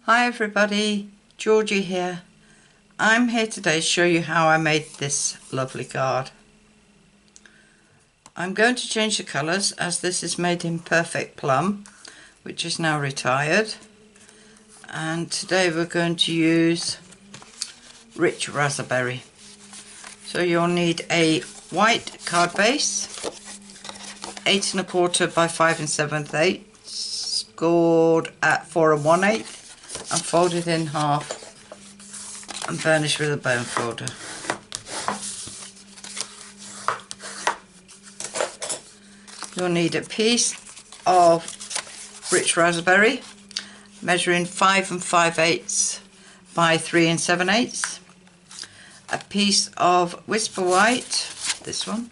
Hi everybody, Georgie here. I'm here today to show you how I made this lovely card. I'm going to change the colours as this is made in Perfect Plum, which is now retired. And today we're going to use Rich Raspberry. So you'll need a white card base, 8 1/4 by 5 7/8, scored at 4 1/8, and folded in half and burnished with a bone folder. You'll need a piece of rich raspberry measuring 5 5/8 by 3 7/8, a piece of whisper white, this one,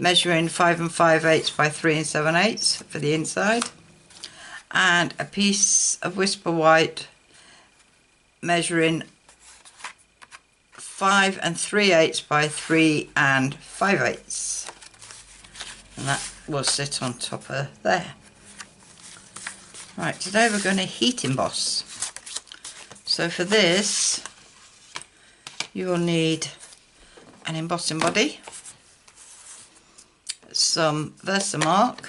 measuring 5 5/8 by 3 7/8 for the inside, and a piece of whisper white measuring 5 3/8 by 3 5/8, and that will sit on top of there. Right, today we're going to heat emboss. So for this you will need an embossing body, some Versamark,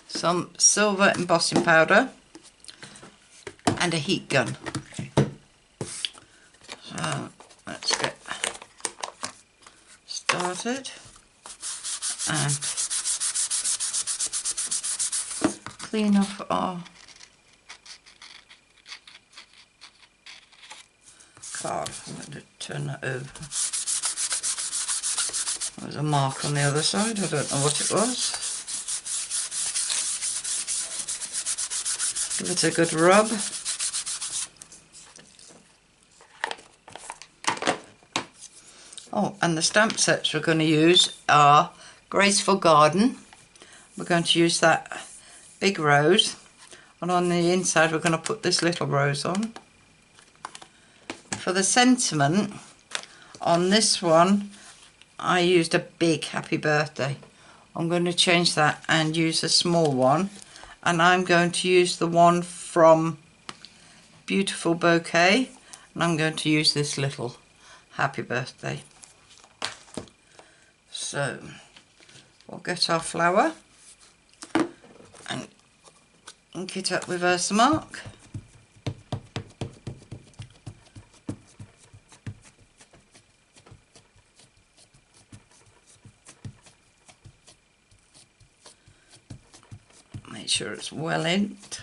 some silver embossing powder, and a heat gun. So let's get started and clean off our card. I'm going to turn that over. There's a mark on the other side, I don't know what it was. Give it a good rub. Oh, and the stamp sets we're going to use are Graceful Garden. We're going to use that big rose, and on the inside we're going to put this little rose on. For the sentiment on this one I used a big happy birthday. I'm going to change that and use a small one, and I'm going to use the one from Beautiful Bouquet, and I'm going to use this little happy birthday. So we'll get our flower and ink it up with Versamark. Make sure it's well inked.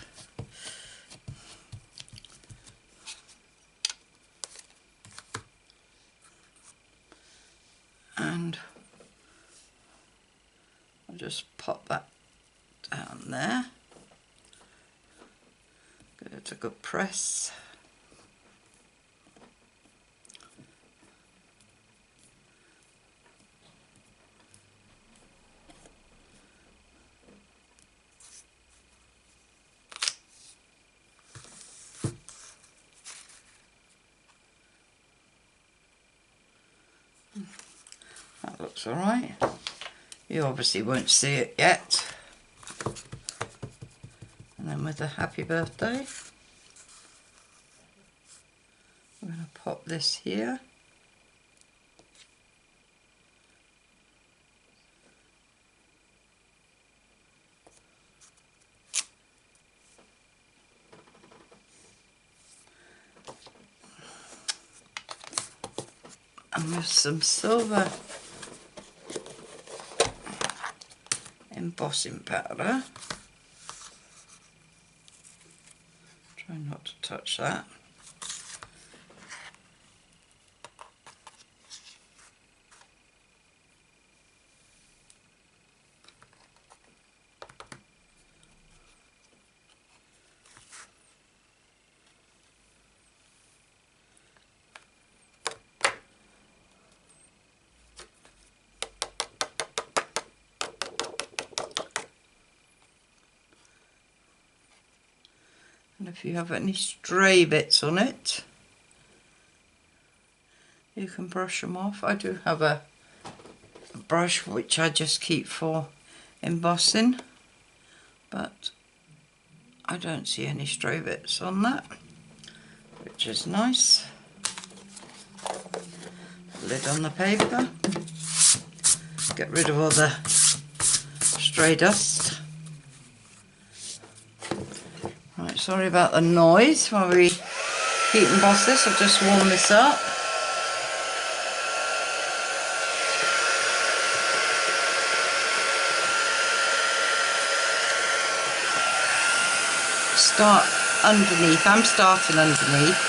And I'll just pop that down there. Give it a good press. That looks alright. You obviously won't see it yet. And then with the happy birthday, we're going to pop this here. And with some silver embossing powder, try not to touch that. And if you have any stray bits on it, you can brush them off. I do have a brush which I just keep for embossing, but I don't see any stray bits on that. which is nice. Lid on the paper. Get rid of all the stray dust. Right, sorry about the noise while we heat emboss this. I'll just warm this up. Start underneath. I'm starting underneath.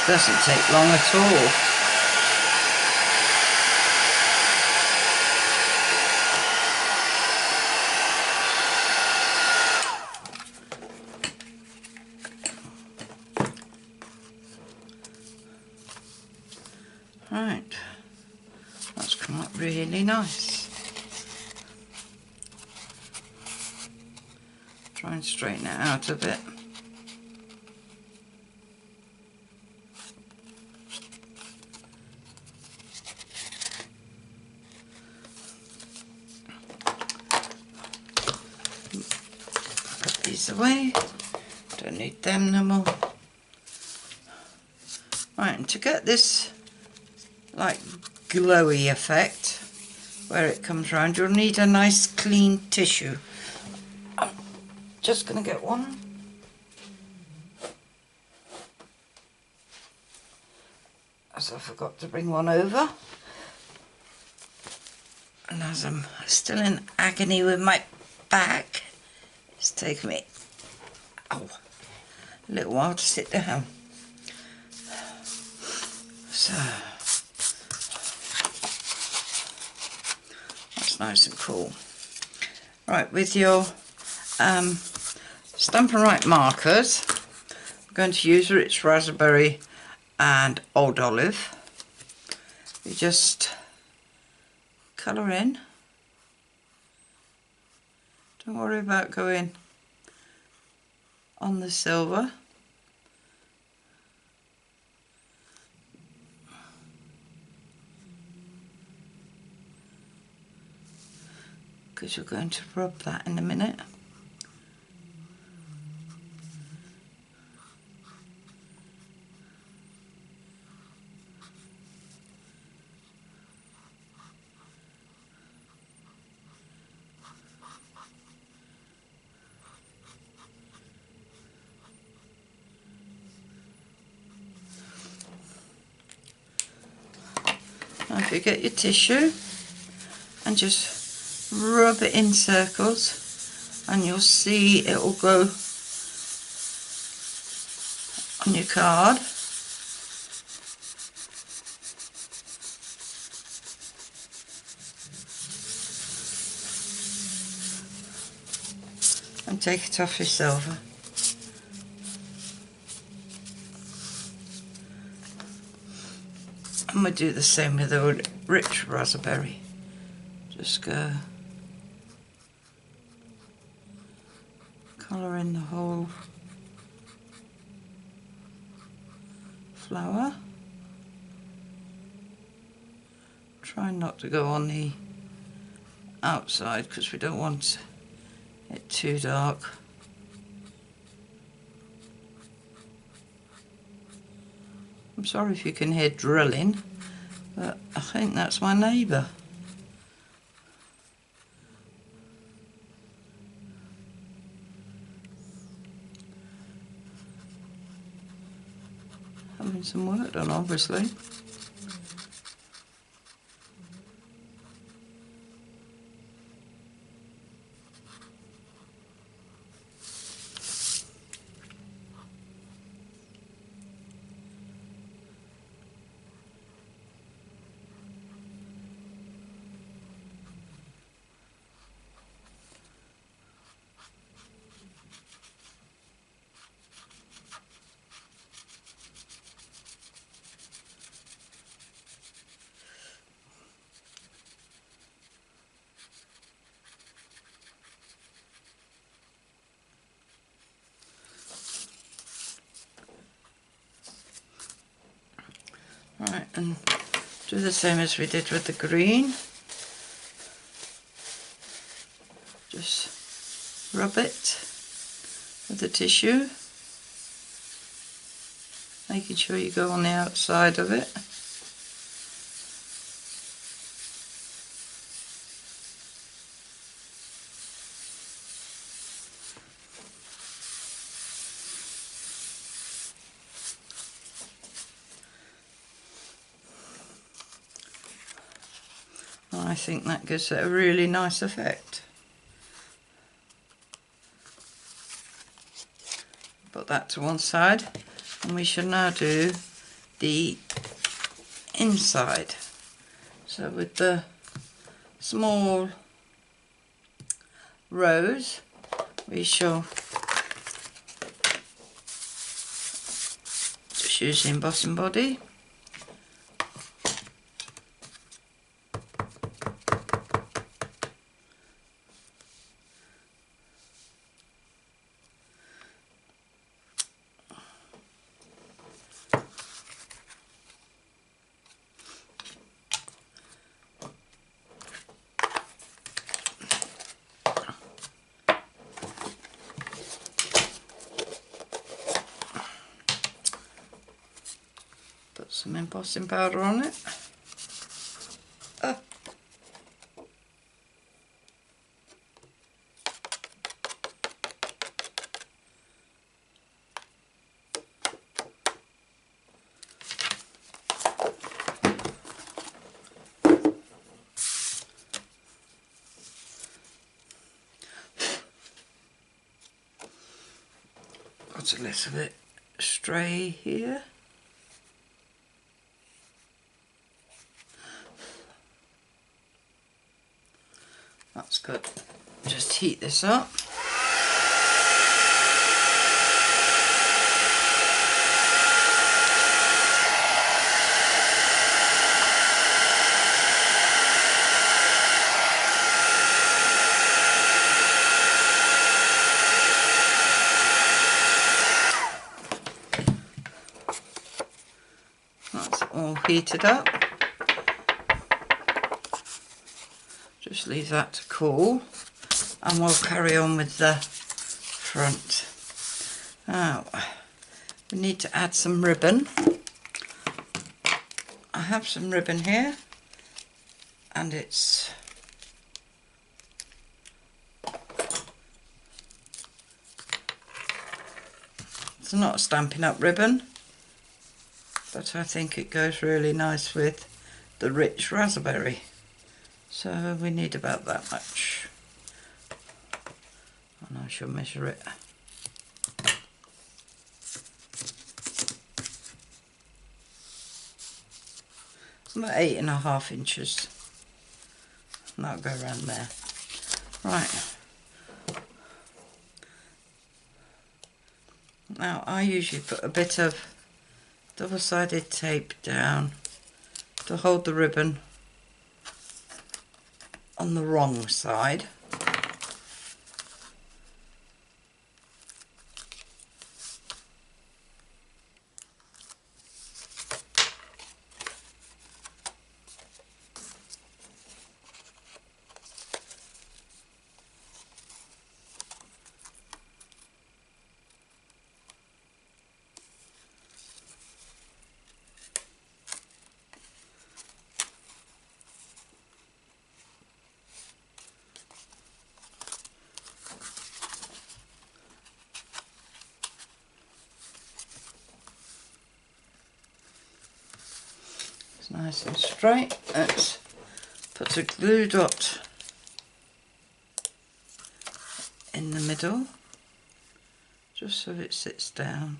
Doesn't take long at all. Right, that's come up really nice. Try and straighten it out a bit. Put these away, don't need them no more. Right, and to get this like glowy effect where it comes round, you'll need a nice clean tissue. I'm just going to get one. As I forgot to bring one over. And as I'm still in agony with my back, it's taken me a little while to sit down. So that's nice and cool. Right, with your Stampin' Right markers, I'm going to use Rich Raspberry and Old Olive. You just colour in. Don't worry about going on the silver. Because you're going to rub that in a minute. Now if you get your tissue and just rub it in circles, and you'll see it will go on your card. And take it off your silver. And we'll do the same with the Rich Raspberry. Just go colour in the whole flower. Try not to go on the outside because we don't want it too dark. I'm sorry if you can hear drilling, but I think that's my neighbour. Having some work done, obviously. and do the same as we did with the green. Just rub it with the tissue, making sure you go on the outside of it. I think that gives it a really nice effect. Put that to one side, and we should now do the inside. So with the small rose, we shall just use the embossing body. Put some embossing powder on it. Got a little bit stray here. That's good. Just heat this up. That's all heated up. Just leave that to cool, and we'll carry on with the front. Now, we need to add some ribbon. I have some ribbon here, and it's not a Stampin' Up ribbon, but I think it goes really nice with the rich raspberry. So we need about that much, and I shall measure it. It's about 8.5 inches, and that'll go around there. Right, now I usually put a bit of double-sided tape down to hold the ribbon on the wrong side. It's nice and straight. Let's put a glue dot in the middle, just so it sits down.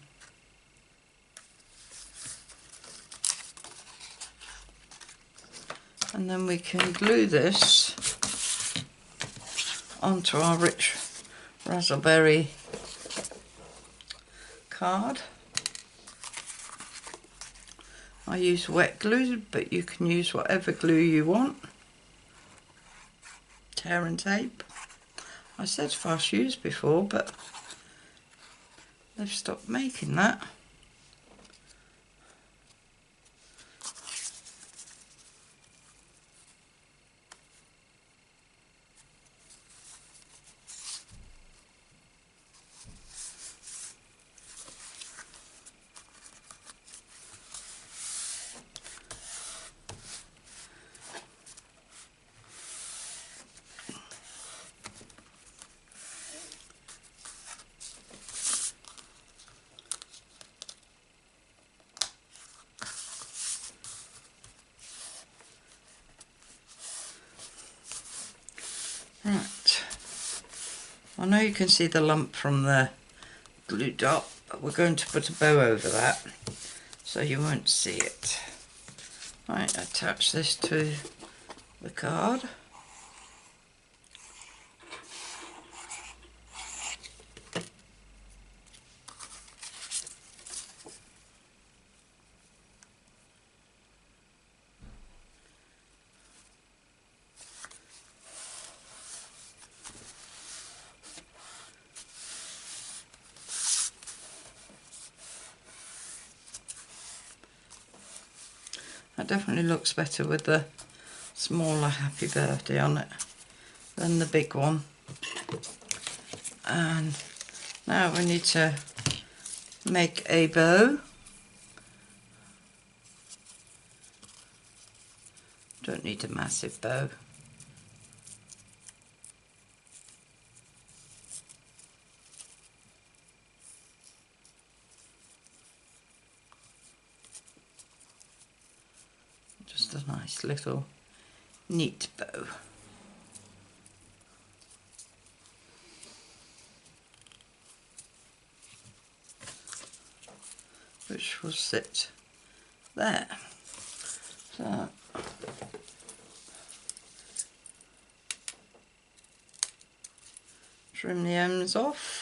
And then we can glue this onto our rich raspberry card. I use wet glue, but you can use whatever glue you want. Tear and tape. I said fast use before, but they've stopped making that. I know you can see the lump from the glue dot, but we're going to put a bow over that so you won't see it. Right, attach this to the card. That definitely looks better with the smaller happy birthday on it than the big one. And now we need to make a bow. Don't need a massive bow. Just a nice little neat bow. Which will sit there. So trim the ends off.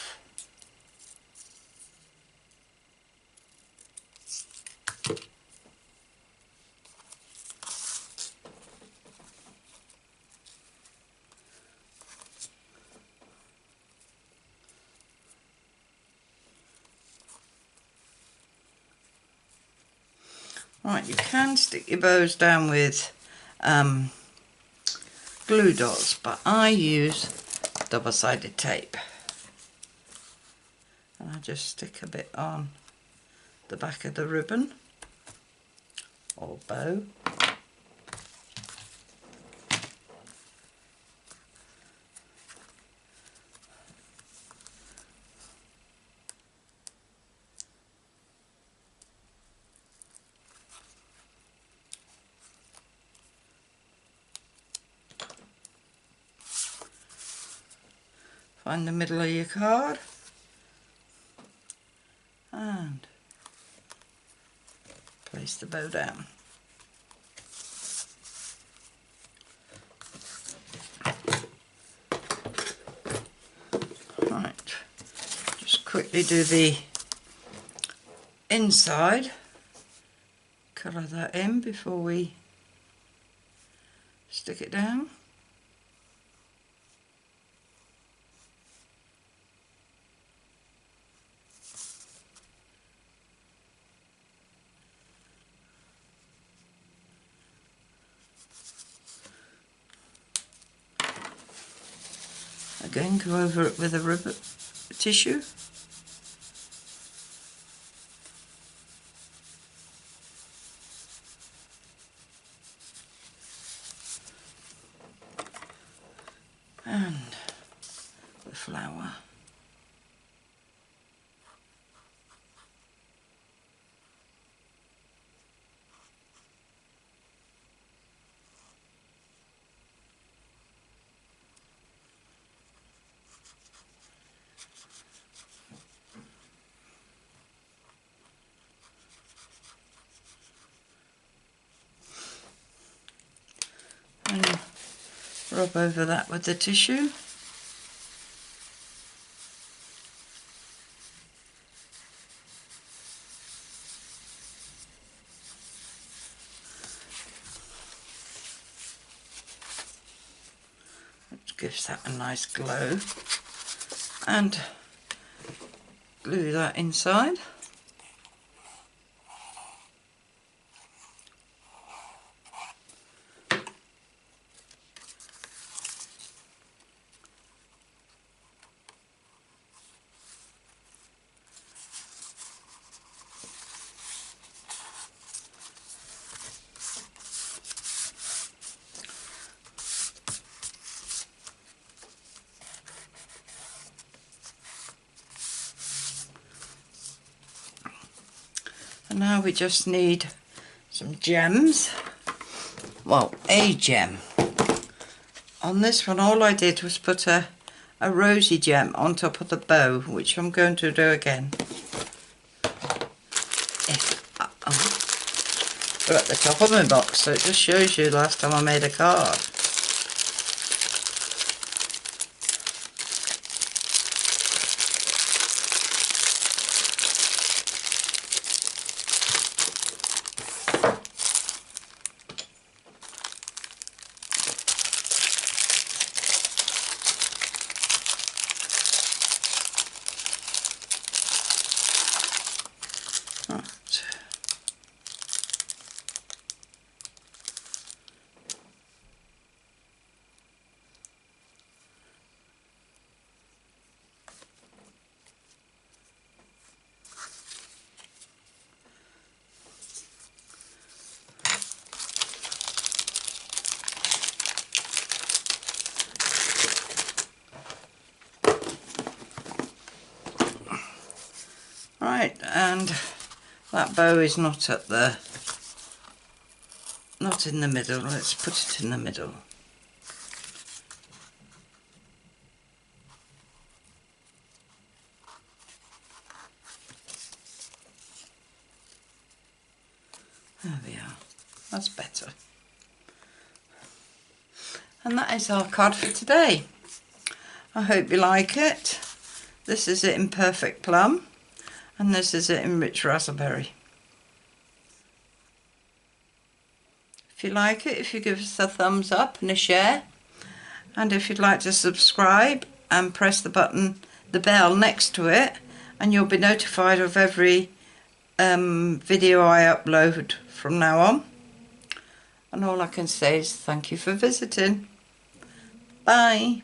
Right, you can stick your bows down with glue dots, but I use double-sided tape. And I just stick a bit on the back of the ribbon or bow. Find the middle of your card and place the bow down. Right, just quickly do the inside, colour that in before we stick it down. Again, go over it with a ribbon tissue. And the flower. And rub over that with the tissue. Which gives that a nice glow. And glue that inside. And now we just need some gems. Well, a gem. On this one all I did was put a a rosy gem on top of the bow, which I'm going to do again. They're at the top of my box, so it just shows you last time I made a card. Right, and that bow is not in the middle. Let's put it in the middle. There we are. That's better. And that is our card for today. I hope you like it. This is it in Perfect Plum, and this is it in Rich Raspberry. If you like it, if you give us a thumbs up and a share, and if you'd like to subscribe and press the bell next to it, and you'll be notified of every video I upload from now on. And all I can say is thank you for visiting. Bye.